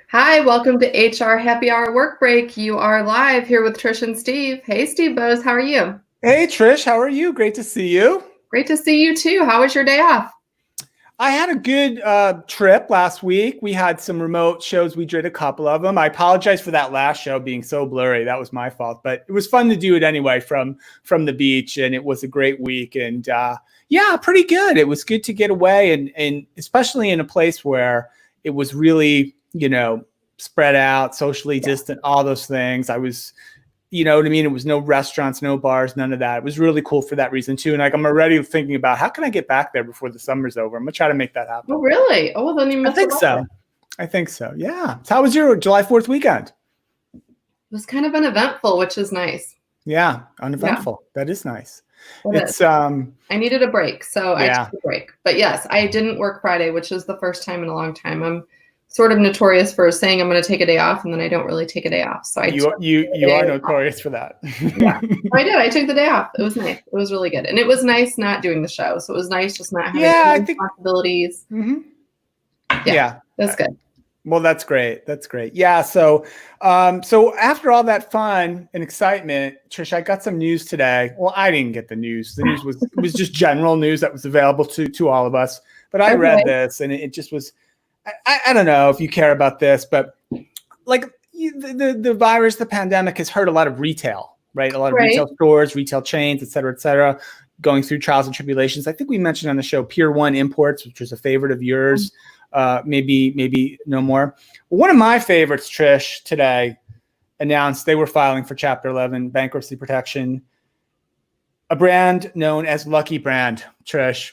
Hi, welcome to HR Happy Hour Work Break. You are live here with Trish and Steve. Hey, Steve Bose, how are you? Hey Trish, how are you? Great to see you. Great to see you too. How was your day off? I had a good trip last week. We had some remote shows. We did a couple of them. I apologize for that last show being so blurry. That was my fault, but it was fun to do it anyway from the beach, and it was a great week. And yeah, pretty good. It was good to get away, and especially in a place where it was really spread out, socially distant, all those things. I was. You know what I mean? It was no restaurants, no bars, none of that. It was really cool for that reason too. And like I'm already thinking about how can I get back there before the summer's over? I'm gonna try to make that happen. Oh, really? Oh, well, then you I must think have so. loved it. I think so. Yeah. So how was your July 4th weekend? It was kind of uneventful, which is nice. Yeah, uneventful. Yeah. That is nice. It's I needed a break, so I took a break. But yes, I didn't work Friday, which is the first time in a long time. I'm sort of notorious for saying I'm going to take a day off, and then I don't really take a day off. So you are notorious for that. Yeah, I did. I took the day off. It was nice. It was really good, and it was nice not doing the show. So it was nice just not having responsibilities. Mm-hmm. Yeah, that's good. Well, that's great. That's great. Yeah. So after all that fun and excitement, Trish, I got some news today. Well, I didn't get the news. The news was just general news that was available to all of us. But I read this, and it just was. I don't know if you care about this, but like the virus, the pandemic has hurt a lot of retail, right? A lot of retail stores, retail chains, et cetera, going through trials and tribulations. I think we mentioned on the show Pier 1 Imports, which was a favorite of yours. Maybe no more. One of my favorites, Trish, today announced they were filing for Chapter 11 bankruptcy protection. A brand known as Lucky Brand, Trish,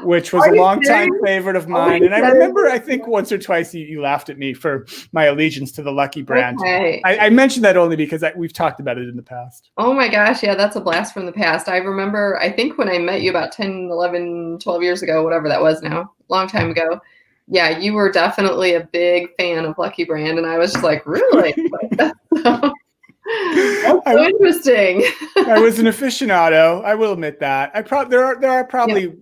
which was a longtime favorite of mine. And I remember, I think once or twice you laughed at me for my allegiance to the Lucky Brand. Okay. I mentioned that only because we've talked about it in the past. Oh my gosh. Yeah, that's a blast from the past. I remember, I think when I met you about 10, 11, 12 years ago, whatever that was now, long time ago. Yeah, you were definitely a big fan of Lucky Brand. And I was just like, really? That's so interesting. I was an aficionado. I will admit that. There are probably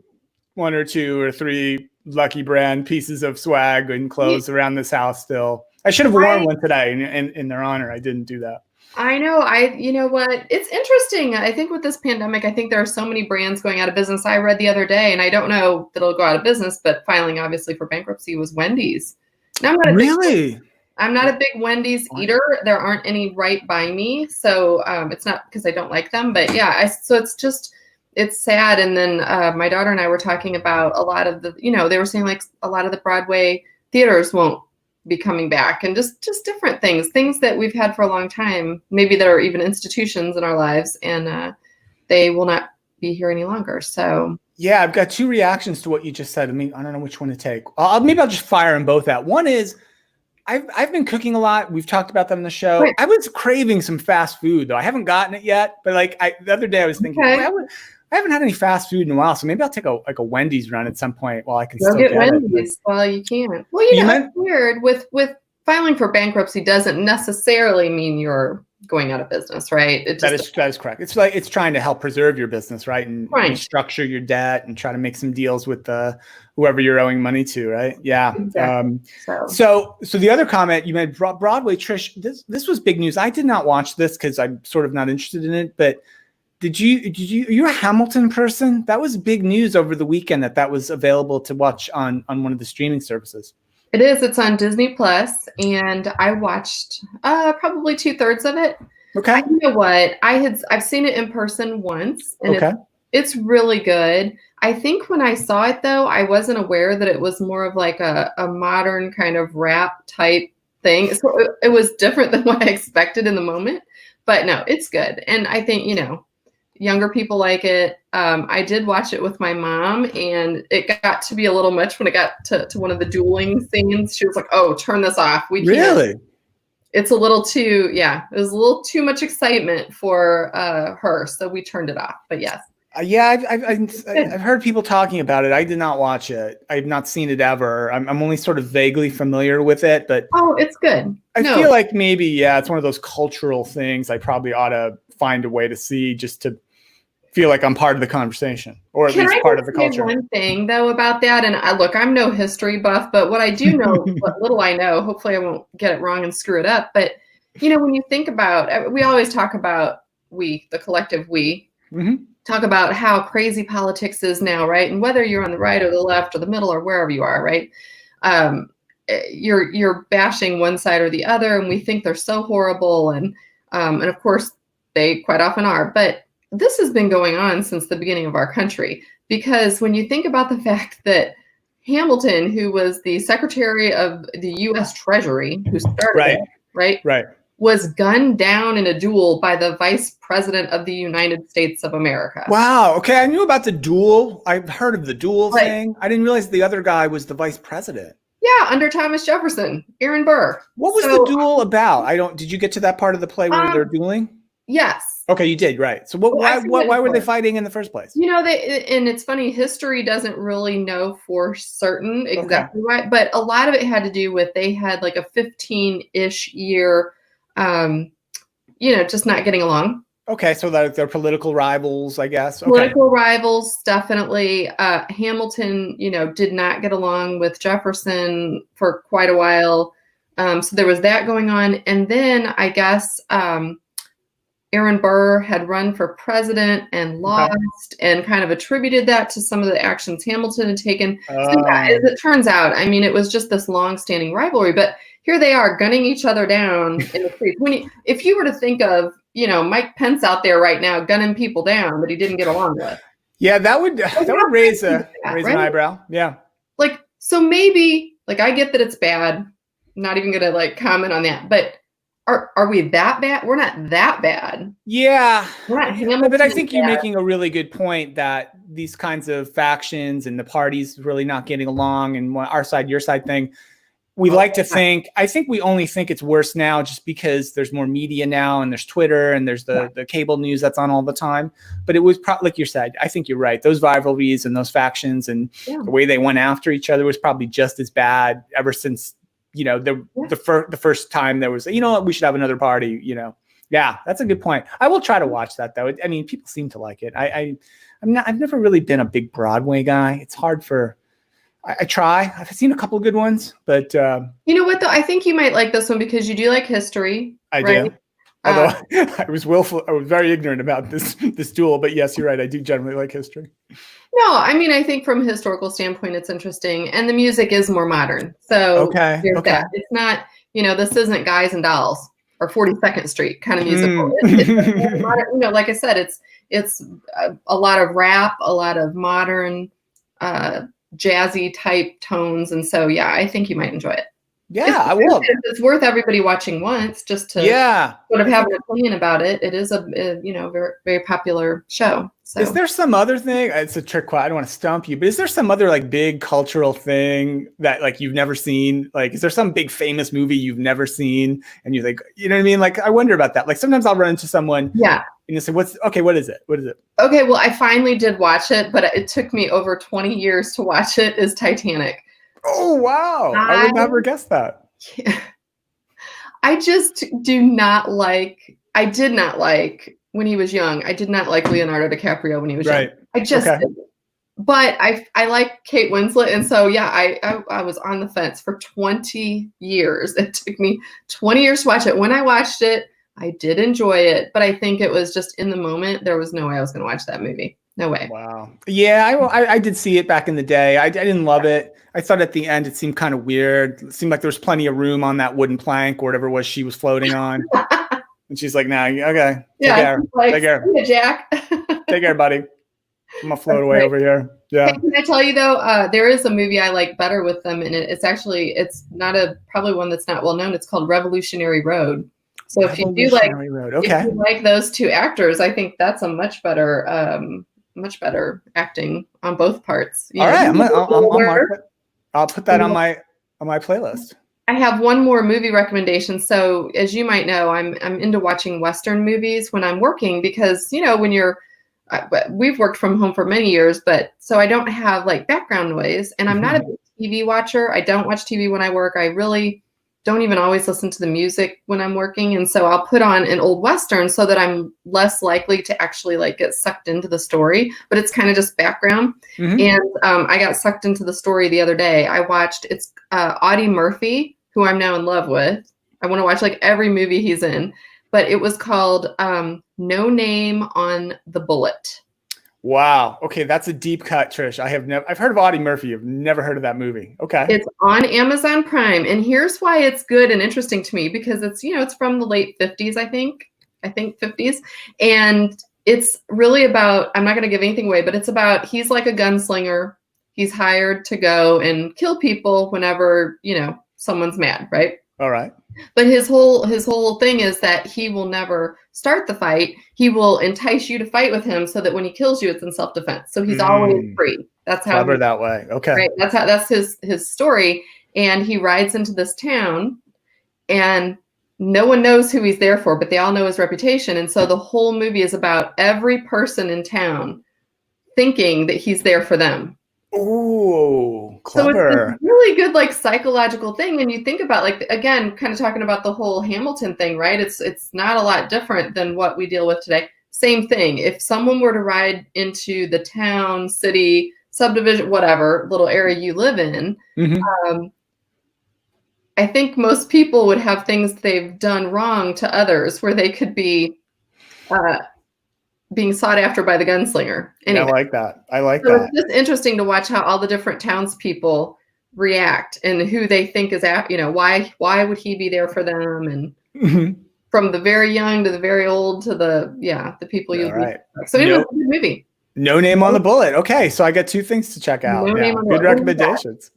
one or two or three Lucky Brand pieces of swag and clothes around this house still. I should have worn one today in their honor. I didn't do that. I know. You know what? It's interesting. I think with this pandemic, I think there are so many brands going out of business. I read the other day, and I don't know that it'll go out of business, but filing obviously for bankruptcy was Wendys. Now, I'm not a big Wendys eater. There aren't any right by me. So it's not because I don't like them. But yeah, so it's sad. And then my daughter and I were talking about a lot of the, they were saying like a lot of the Broadway theaters won't be coming back, and just different things that we've had for a long time, maybe that are even institutions in our lives, and they will not be here any longer. So yeah, I've got two reactions to what you just said. I mean, I don't know which one to take. Maybe I'll just fire them both out. One is, I've been cooking a lot. We've talked about that on the show. Right. I was craving some fast food though. I haven't gotten it yet, but like the other day I was thinking, I haven't had any fast food in a while, so maybe I'll take a Wendy's run at some point while I can still get Wendy's. Well, you can't. Well, it's weird with filing for bankruptcy doesn't necessarily mean you're going out of business, right? That is correct. It's like it's trying to help preserve your business, right? And restructure your debt and try to make some deals with whoever you're owing money to, right? Yeah. Exactly. So the other comment you made, Broadway, Trish, this was big news. I did not watch this because I'm sort of not interested in it, but you're a Hamilton person? That was big news over the weekend that was available to watch on one of the streaming services. It is. It's on Disney Plus, and I watched probably 2/3 of it. Okay. You know what? I've seen it in person once, and it's really good. I think when I saw it though, I wasn't aware that it was more of like a modern kind of rap type thing. So it was different than what I expected in the moment. But no, it's good, and I think younger people like it. I did watch it with my mom, and it got to be a little much when it got to one of the dueling scenes. She was like, "Oh, turn this off. We can't." Really? It's a little too, it was a little too much excitement for her, so we turned it off. But yes. I've heard people talking about it. I did not watch it. I've not seen it ever. I'm only sort of vaguely familiar with it, but it's good. I feel like maybe it's one of those cultural things I probably ought to find a way to see just to feel like I'm part of the conversation, or at least part of the culture. One thing though about that, and look, I'm no history buff, but what I do know, what little I know, hopefully I won't get it wrong and screw it up. But when you think about, we always talk about the collective we, talk about how crazy politics is now, right? And whether you're on the right or the left or the middle or wherever you are, right? You're bashing one side or the other, and we think they're so horrible, and of course they quite often are. But this has been going on since the beginning of our country, because when you think about the fact that Hamilton, who was the Secretary of the U.S. Treasury, who started it, right, was gunned down in a duel by the Vice President of the United States of America. Wow. Okay, I knew about the duel. I've heard of the duel thing. I didn't realize the other guy was the Vice President. Yeah, under Thomas Jefferson, Aaron Burr. What was the duel about? Did you get to that part of the play where they're dueling? Yes. Okay, you did, right. So why were they fighting in the first place? And it's funny, history doesn't really know for certain exactly why, but a lot of it had to do with, they had like a 15-ish year, just not getting along. Okay, so they're political rivals, I guess. Political rivals, definitely. Hamilton, did not get along with Jefferson for quite a while. So there was that going on. And then I guess Aaron Burr had run for president and lost, and kind of attributed that to some of the actions Hamilton had taken. So as it turns out, it was just this long-standing rivalry. But here they are gunning each other down in the streets. If you were to think of, Mike Pence out there right now gunning people down that he didn't get along with. Yeah, that would raise an eyebrow. Yeah. So maybe, I get that it's bad. I'm not even going to comment on that, but are we that bad? We're not that bad. Yeah. But I think you're bad. making a really good point that these kinds of factions and the parties really not getting along, and our side, your side thing, we like to think, I think we only think it's worse now just because there's more media now, and there's Twitter, and there's the cable news that's on all the time. But it was probably, like you said, I think you're right. Those rivalries and those factions and the way they went after each other was probably just as bad ever since, the first time there was, we should have another party, Yeah, that's a good point. I will try to watch that though. People seem to like it. I've never really been a big Broadway guy. It's hard I try. I've seen a couple of good ones, but you know what though? I think you might like this one because you do like history. I do. Although I was very ignorant about this duel, but yes, you're right. I do generally like history. No, I think from a historical standpoint, it's interesting, and the music is more modern. So that. It's not, this isn't Guys and Dolls or 42nd Street kind of musical. It's modern, like I said, it's a lot of rap, a lot of modern, jazzy type tones, and so I think you might enjoy it. Yeah, I will. It's worth everybody watching once just to sort of have an opinion about it. It is a very, very popular show. So. Is there some other thing? It's a trick question. I don't want to stump you, but is there some other big cultural thing that you've never seen? Is there some big famous movie you've never seen and you think, you know what I mean? I wonder about that. Sometimes I'll run into someone. Yeah. And you say, what is it? What is it? Okay, well, I finally did watch it, but it took me over 20 years to watch it. Is Titanic. Oh, wow. I would never guess that. Yeah. I just did not like when he was young. I did not like Leonardo DiCaprio when he was young. I just didn't. But I like Kate Winslet. And so, I was on the fence for 20 years. It took me 20 years to watch it. When I watched it, I did enjoy it. But I think it was just in the moment, there was no way I was going to watch that movie. No way. Wow. Yeah, I did see it back in the day. I didn't love it. I thought at the end it seemed kind of weird. It seemed like there was plenty of room on that wooden plank or whatever it was she was floating on. And she's like, "Nah, okay. Take care. Take care. Yeah, Jack. Take care, buddy. I'm gonna float away over here." Yeah. Hey, can I tell you though, there is a movie I like better with them, and it's not probably one that's not well known. It's called Revolutionary Road. So if you do if you like those two actors, I think that's a much better acting on both parts. All right, I'll put that on my playlist. I have one more movie recommendation. So as you might know, I'm into watching Western movies when I'm working because, when we've worked from home for many years, but so I don't have background noise, and I'm not a big TV watcher. I don't watch TV when I work. I really don't even always listen to the music when I'm working. And so I'll put on an old Western so that I'm less likely to actually like get sucked into the story, but it's kind of just background. And I got sucked into the story the other day. I watched, it's Audie Murphy, who I'm now in love with. I want to watch like every movie he's in, but it was called No Name on the Bullet. Wow. Okay, that's a deep cut, Trish. I've heard of Audie Murphy. I've never heard of that movie. Okay. It's on Amazon Prime, and here's why it's good and interesting to me, because it's, you know, it's from the late 50s, I think 50s, and it's really about, I'm not going to give anything away, but it's about, he's like a gunslinger. He's hired to go and kill people whenever, you know, someone's mad, right? All right. But his whole thing is that he will never start the fight. He will entice you to fight with him so that when he kills you, it's in self-defense. So he's always free. That's how clever that way. Okay. Right. That's his story. And he rides into this town and no one knows who he's there for, but they all know his reputation. And so the whole movie is about every person in town thinking that he's there for them. Ooh, clever. So it's a really good like psychological thing. And you think about, like, again, kind of talking about the whole Hamilton thing, right? It's not a lot different than what we deal with today. Same thing. If someone were to ride into the town, city, subdivision, whatever little area you live in, I think most people would have things they've done wrong to others where they could be being sought after by the gunslinger. Anyway, I like that. So it's just interesting to watch how all the different townspeople react and who they think is at, you know, why would he be there for them? And from the very young to the very old to the people you meet. So it was a good movie. No Name on the Bullet. Okay, so I got two things to check out. No Name on the Good recommendations.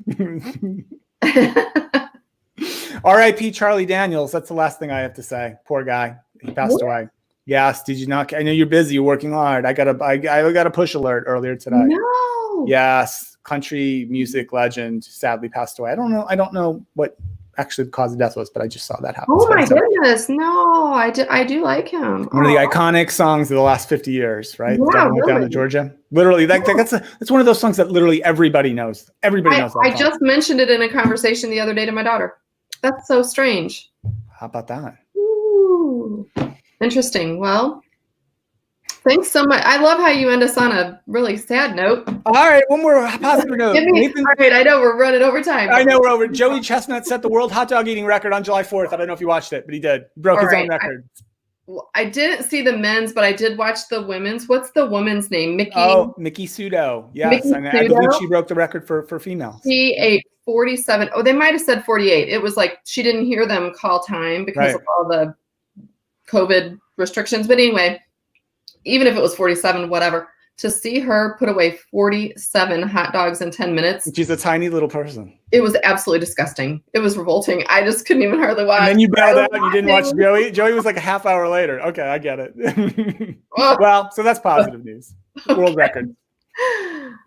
R.I.P. Charlie Daniels. That's the last thing I have to say. Poor guy. He passed away. Yes. Did you not? I know you're busy. You're working hard. I got a push alert earlier today. No. Yes. Country music legend sadly passed away. I don't know what actually the cause of death was, but I just saw that happen. Oh my goodness. No, I do like him. One of the iconic songs of the last 50 years, right? Yeah, Down to Georgia. Literally, that's one of those songs that literally everybody knows. Everybody knows that I song. just mentioned it in a conversation the other day to my daughter. That's so strange. How about that? Ooh. Interesting. Well, thanks so much. I love how you end us on a really sad note. All right, one more positive note. All right, I know we're running over time. I know we're over. Joey Chestnut set the world hot dog eating record on July 4th. I don't know if you watched it, but he did. He broke his own record. I didn't see the men's, but I did watch the women's. What's the woman's name? Mickey? Oh, Mickey Sudo. Yes, I believe she broke the record for females. She ate 47. Oh, they might have said 48. It was like she didn't hear them call time because of all the COVID restrictions. But anyway, even if it was 47, whatever, to see her put away 47 hot dogs in 10 minutes. She's a tiny little person. It was absolutely disgusting. It was revolting. I just couldn't even hardly watch. And then you bailed out and you didn't watch Joey. Joey was like a half hour later. Okay, I get it. Well, so that's positive news. World record.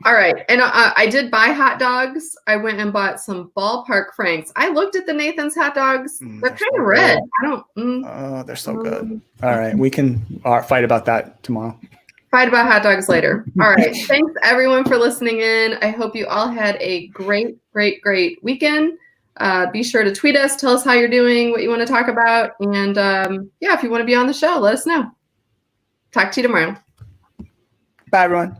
All right. And I did buy hot dogs. I went and bought some Ballpark Franks. I looked at the Nathan's hot dogs. They're kind of red. Oh, they're so good. All right. We can fight about that tomorrow. Fight about hot dogs later. All right. Thanks everyone for listening in. I hope you all had a great, great, great weekend. Be sure to tweet us. Tell us how you're doing, what you want to talk about. And if you want to be on the show, let us know. Talk to you tomorrow. Bye, everyone.